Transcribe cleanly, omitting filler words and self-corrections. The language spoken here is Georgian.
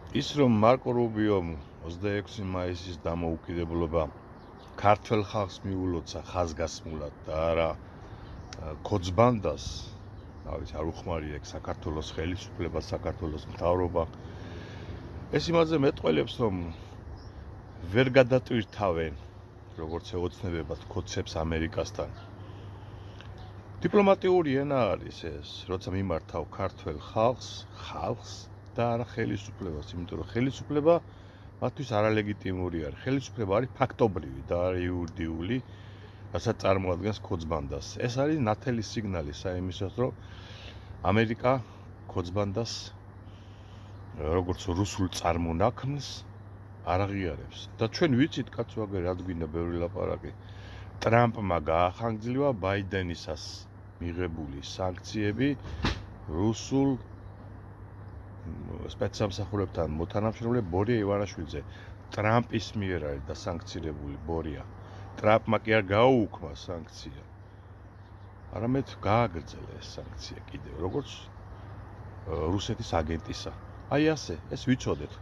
ის რომ მარკო რუბიომ 26 მაისის დამოუკიდებლობა ქართველ ხალხს მიულოცა ხაზგასმულად და არა კოძბანდას, არ უხმარია ეგ საქართველოს ხელისუფლება, საქართველოს მთავრობა. ეს იმაზე მეტყველებს, რომ ვერ გადატვირთავენ, როგორც ოცნებებად კოცებს ამერიკასთან. დიპლომატიური ენა არის ეს, როცა მიმართავ ქართველ ხალხს და არა ხელისუფლებას, იმიტომ რომ ხელისუფლება მათთვის არალეგიტიმური არის. ხელისუფლება არის ფაქტობრივი და არა იურიდიული, რასაც წარმოადგენს კოძბანდას. ეს არის ნათელი სიგნალი საიმისოდ, რომ ამერიკა კოძბანდას როგორც რუსულ წარმონაქმნს არ აღიარებს. და ჩვენ ვიცით, კაცო, აგერ რა გვინდა ბევრი ლაპარაკი. ტრამპმა გაახანგრძლივა ბაიდენისას მიღებული სანქციები რუსულ სპეცსამსახურებთან მოთანამშრომლებ ბორია ივანაშვილიძე. ტრამპის მიერ არის დასანქცირებული ბორია. ტრამპმა კი არ გააუქმა სანქცია. არამედ გააგრძელა ეს სანქცია კიდევ, როგორც რუსეთის აგენტისა. აი ასე, ეს ვიცოდეთ.